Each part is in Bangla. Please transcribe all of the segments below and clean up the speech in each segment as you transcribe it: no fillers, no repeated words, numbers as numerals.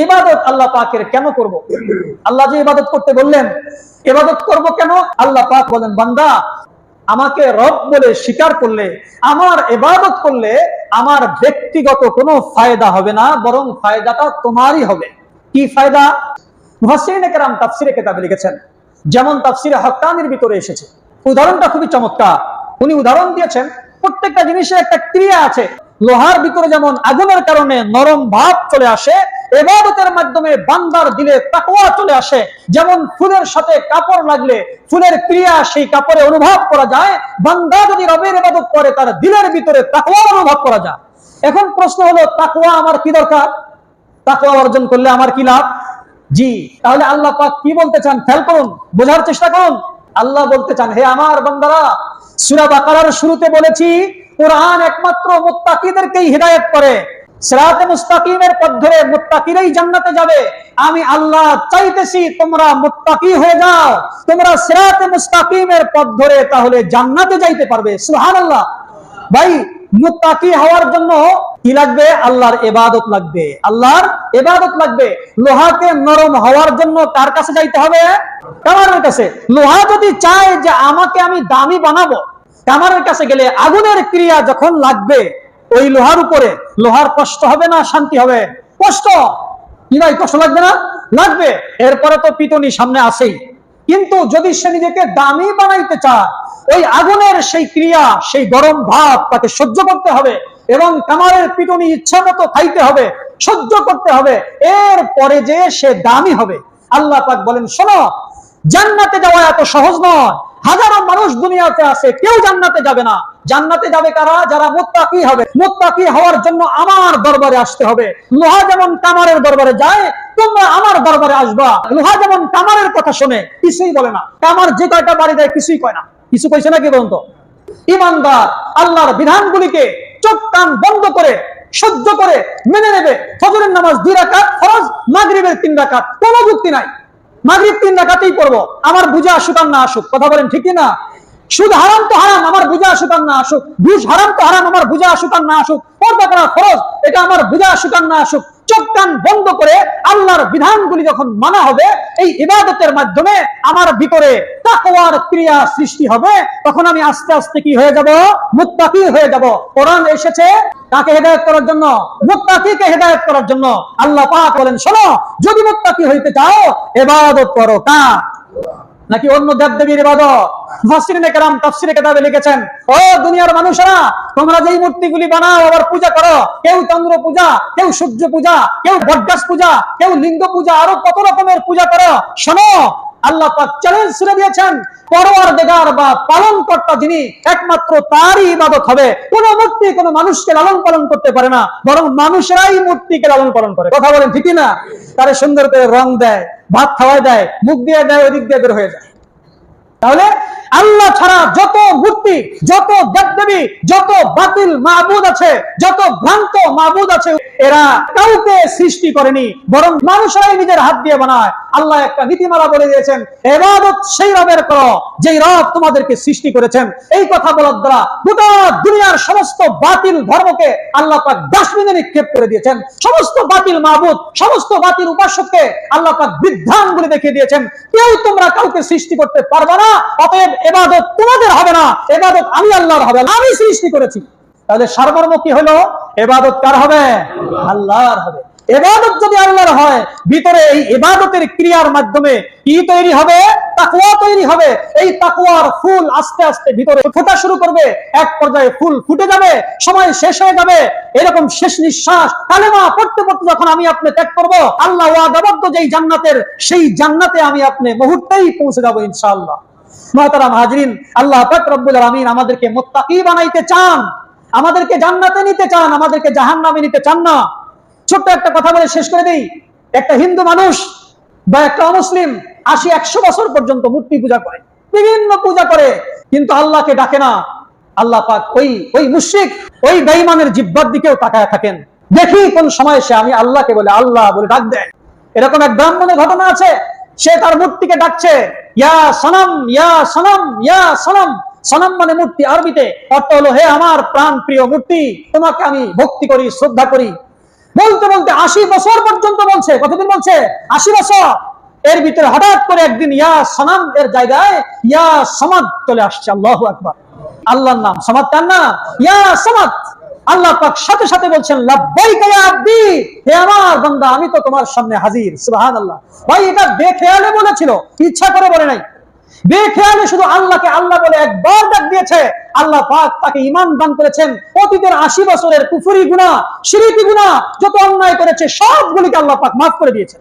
ইবাদত আল্লাহ পাকের কেন করব? আল্লাহ যে ইবাদত করতে বললেন, ইবাদত করব কেন? আল্লাহ পাক বলেন, বান্দা আমাকে রব বলে স্বীকার করলে, আমার ইবাদত করলে আমার ব্যক্তিগত কোনো ফায়দা হবে না, বরং ফায়দাটা তোমারই হবে। কি ফায়দা? মুফাসসিরিনে কেরাম তাফসিরে কিতাবে লিখেছেন, যেমন তাফসিরে হক্কানির ভিতরে এসেছে। উদাহরণটা খুবই চমৎকার। উনি উদাহরণ দিয়েছেন, প্রত্যেকটা জিনিসের একটা ক্রিয়া আছে। লোহার ভিতরে যেমন আগুনের কারণে নরম ভাব চলে আসে, ইবাদতের মাধ্যমে বান্দার দিলে তাকওয়া চলে আসে। যেমন ফুলের সাথে কাপড় লাগলে ফুলের ক্রিয়া সেই কাপড়ে অনুভব করা যায়, বান্দা যদি রবের ইবাদত করে তার দিলের ভিতরে তাকওয়া অনুভব করা যায়। এখন প্রশ্ন হলো, তাকওয়া আমার কি দরকার? তাকওয়া অর্জন করলে আমার কি লাভ? জি, তাহলে আল্লাহ পাক কি বলতে চান খেয়াল করুন, বোঝার চেষ্টা করুন। আল্লাহ বলতে চান, হে আমার বান্দারা, সূরা বাকারার শুরুতে বলেছি কোরআন একমাত্র মুত্তাকিদেরকেই হিদায়াত করে। সিরাতে মুস্তাকিমের পথ ধরে মুত্তাকিরাই জান্নাতে যাবে। আমি আল্লাহ চাইতেছি তোমরা মুত্তাকি হয়ে যাও, তোমরা সিরাতে মুস্তাকিমের পথ ধরে তাহলে জান্নাতে যাইতে পারবে। সুবহানাল্লাহ। ভাই, মুত্তাকি হওয়ার জন্য কি লাগবে? আল্লাহর ইবাদত লাগবে, আল্লাহর ইবাদত লাগবে। লোহাকে নরম হওয়ার জন্য কার কাছে যাইতে হবে? কামারের কাছে। লোহা যদি চায় যে আমাকে আমি দামি বানাবো, কামারের কাছে গেলে আগুনের ক্রিয়া যখন লাগবে ওই লোহার উপরে, লোহার কষ্ট হবে না শান্তি হবে? কষ্ট। কি ভাই, কষ্ট লাগবে না? লাগবে। এরপরে তো পিটুনি সামনে আসেই। কিন্তু যদি সে নিজেকে দামি বানাইতে চায়, ওই আগুনের সেই ক্রিয়া, সেই গরম ভাব তাকে সহ্য করতে হবে এবং কামারের পিটুনি ইচ্ছা মতো খাইতে হবে, সহ্য করতে হবে। এরপরে যে সে দামি হবে। আল্লাহ পাক বলেন, শোনো, জান্নাতে যাওয়া এত সহজ নয়। হাজারো মানুষ দুনিয়াতে আছে, কেউ জান্নাতে যাবে না। জান্নাতে যাবে কারা? যারা মুত্তাকি হবে। মুত্তাকি হওয়ার জন্য আমার দরবারে আসতে হবে। লোহা যেমন কামারের দরবারে যায়, তোমরা আমার দরবারে আসবা। লোহা যেমন কামারের কথা শুনে কিছুই বলে না, কামার যে কয়টা বাড়ি দেয় কিছুই কয় না। কিছু কইছে নাকি বলুন তো? ইমানদার আল্লাহর বিধানগুলিকে চোখ কান বন্ধ করে সহ্য করে মেনে নেবে। ফজরের নামাজ 2 রাকাত ফরজ, মাগরিবের 3 রাকাত, কোনো যুক্তি নাই। মাগরিব 3 রাকাতেই পড়বো, আমার বুঝে আসুক আর না আসুক। কথা বলেন ঠিক না? সুদ হারাম তো হারাম, আমার বুঝে আসুক আর না আসুক। ঘুষ হারাম তো হারাম, আমার বুঝে আসুক আর না আসুক। পর্দা করা ফরজ, এটা আমার বুঝে আসুক আর না আসুক। চোখ কান বন্ধ করে আল্লাহর বিধানগুলি যখন মানা হবে, এই ইবাদতের মাধ্যমে আমার ভিতরে তাকওয়ার ক্রিয়া সৃষ্টি হবে, তখন আমি আস্তে আস্তে কি হয়ে যাব? মুত্তাকি হয়ে যাব। কোরআন এসেছে কাকে হেদায়েত করার জন্য? মুত্তাকিকে হেদায়েত করার জন্য। আল্লাহ পাক বলেন, শোনো, যদি মুত্তাকি হইতে চাও ইবাদত করো। কার? নাকি অন্য দেবদেবীর ইবাদত? মুফাসসিরিনে কেরাম তাফসিরে কিতাবে লিখেছেন, ও দুনিয়ার মানুষেরা, তোমরা যেই মূর্তিগুলি বানাও আবার পূজা করো, কেউ চন্দ্র পূজা, কেউ সূর্য পূজা, কেউ বটগাছ পূজা, কেউ লিঙ্গ পূজা, আরো কত রকমের পূজা করো, শোনো, আল্লাহ পাক চ্যালেঞ্জ ছুড়ে দিয়েছেন, পরওয়ারদিগার বা পালনকর্তা যিনি, একমাত্র তারই ইবাদত হবে। কোন মূর্তি কোন মানুষকে লালন পালন করতে পারে না, বরং মানুষরাই মূর্তিকে লালন পালন করে। কথা বলেন ঠিক না? তারে সুন্দর করে রং দেয়, ভাত খাওয়ায় দেয়, মুখ দিয়ে দেয়, ওই দিক দিয়ে বের হয়ে যায়। তাহলে আল্লাহ ছাড়া যত মূর্তি, যত দেবদেবী, যত বাতিল মাবুদ আছে, যত ভ্রান্ত মাবুদ আছে, এরা কাউকে সৃষ্টি করেনি, বরং মানুষরাই নিজের হাত দিয়ে বানায়। আল্লাহ একটা নীতিমালা বলে দিয়েছেন, ইবাদত সেই রবের করো যেই রব তোমাদেরকে সৃষ্টি করেছেন। এই কথা বলার দ্বারা গোটা দুনিয়ার সমস্ত বাতিল ধর্মকে আল্লাহ পাক ডাস্টবিনে নিক্ষেপ করে দিয়েছেন। সমস্ত বাতিল মাবুদ, সমস্ত বাতিল উপাসককে আল্লাহ পাক বিধানগুলি দেখিয়ে দিয়েছেন, কেউ তোমরা কাউকে সৃষ্টি করতে পারবে না, অতএব ইবাদত তোমাদের হবে না, ইবাদত আমি আল্লাহর হবে, আমি সৃষ্টি করেছি। তাহলে সারমর্ম কি হলো? ইবাদত কার হবে? আল্লাহর হবে। ইবাদত যদি আল্লাহর হয়, ভিতরে এই ইবাদতের ক্রিয়ার মাধ্যমে কি তৈরি হবে? তাকওয়া তৈরি হবে। এই তাকওয়ার ফুল আস্তে আস্তে ভিতরে ফোটা শুরু করবে, এক পর্যায়ে ফুল ফুটে যাবে, সময় শেষ হয়ে যাবে। এরকম শেষ নিঃশ্বাস কালেমা পড়তে পড়তে যখন আমি আপনি ত্যাগ করব, আল্লাহ ওয়াদাবদ্ধ যেই জান্নাতের, সেই জান্নাতে আমি আপনি মুহূর্তেই পৌঁছে যাব ইনশাআল্লাহ। মুহতারাম হাজরিন, আল্লাহ পাক রব্বুল আলামিন আমাদেরকে মুত্তাকি বানাইতে চান, আমাদেরকে জান্নাতে নিতে চান, আমাদেরকে জাহান্নামে নিতে চান না। ছোট্ট একটা কথা বলে শেষ করে দেই। একটা হিন্দু মানুষ বা একটা অমুসলিম 80-100 বছর পর্যন্ত মূর্তি পূজা করে, বিভিন্ন পূজা করে, কিন্তু আল্লাহকে ডাকে না। আল্লাহ পাক ওই মুশরিক, ওই বেঈমানের জিহ্বার দিকেও তাকায় থাকেন, দেখি কোন সময় সে আমি আল্লাহকে বলে আল্লাহ বলে ডাক দেয়। এরকম এক ব্রাহ্মণের ঘটনা আছে, সে তার মূর্তিকে ডাকছে, ইয়া সনম, ইয়া সনম, ইয়া সনম। সনম মানে মূর্তি, আরবিতে অর্থ হলো হে আমার প্রাণ প্রিয় মূর্তি, তোমাকে আমি ভক্তি করি, শ্রদ্ধা করি। বলতে বলতে 80 বছর পর্যন্ত বলছে। কতদিন বলছে? 80 বছর। এর ভিতরে হঠাৎ করে একদিন ইয়া সনাম এর জায়গায় ইয়া সমাদ চলে আসছে। আল্লাহু আকবার। আল্লাহর নাম সমাদ, তার নাম ইয়া সমাদ। আল্লাহ পাক সাথে সাথে বলছেন লাব্বাইকা ইয়া আব্দি, হে আমার বান্দা আমি তো তোমার সামনে হাজির। সুবহানাল্লাহ। ভাই এটা বেখেয়ালে বলেছিল, ইচ্ছা করে বলে নাই। বেখেয়ালে শুধু আল্লাহকে আল্লাহ বলে একবার ডাক দিয়েছে। আল্লাহ পাক তাকে ঈমান দান করেছেন। অতীতের 80 বছরের কুফরি গুনাহ, শিরকি গুনাহ যত অন্যায় করেছে সবগুলিকে আল্লাহ পাক মাফ করে দিয়েছেন।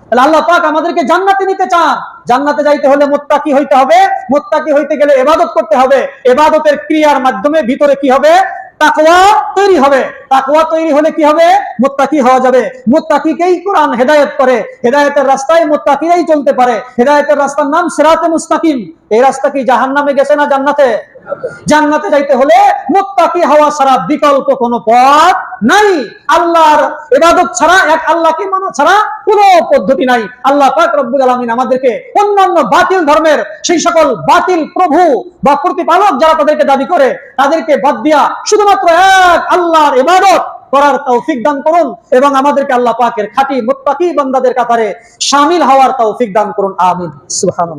তাহলে আল্লাহ পাক আমাদেরকে জান্নাতে নিতে চান। জান্নাতে যাইতে হলে মুত্তাকি হইতে হবে। মুত্তাকি হইতে গেলে ইবাদত করতে হবে। ইবাদতের ক্রিয়ার মাধ্যমে ভিতরে কি হবে? তাকওয়া তৈরি হবে। তাকওয়া তৈরি হলে কি হবে? মুত্তাকি হওয়া যাবে। মুত্তাকিকেই কোরআন হেদায়েত করে। হেদায়েতের রাস্তায় মুত্তাকিরাই চলতে পারে। হেদায়েতের রাস্তার নাম সিরাতে মুস্তাকিম। এই রাস্তা কি জাহান্নামে গেছে না জান্নাতে? জান্নাতে যাইতে হলে মুত্তাকি হওয়া ছাড়া বিকল্প কোনো পথ নাই। আল্লাহর ইবাদত ছাড়া, এক আল্লাহকে মানা ছাড়া কোনো পদ্ধতি নাই। আল্লাহ পাক রব্বুল আলামিন আমাদেরকে অন্যান্য বাতিল ধর্মের সেই সকল বাতিল প্রভু বা প্রতিপালক যারা তাদেরকে দাবি করে তাদেরকে বাদ দিয়া শুধুমাত্র এক আল্লাহর ইবাদত করার তৌফিক দান করুন এবং আমাদেরকে আল্লাহ পাকের খাঁটি মুত্তাকি বান্দাদের কাতারে শামিল হওয়ার তৌফিক দান করুন। আমিন। সুবহানাল্লাহ।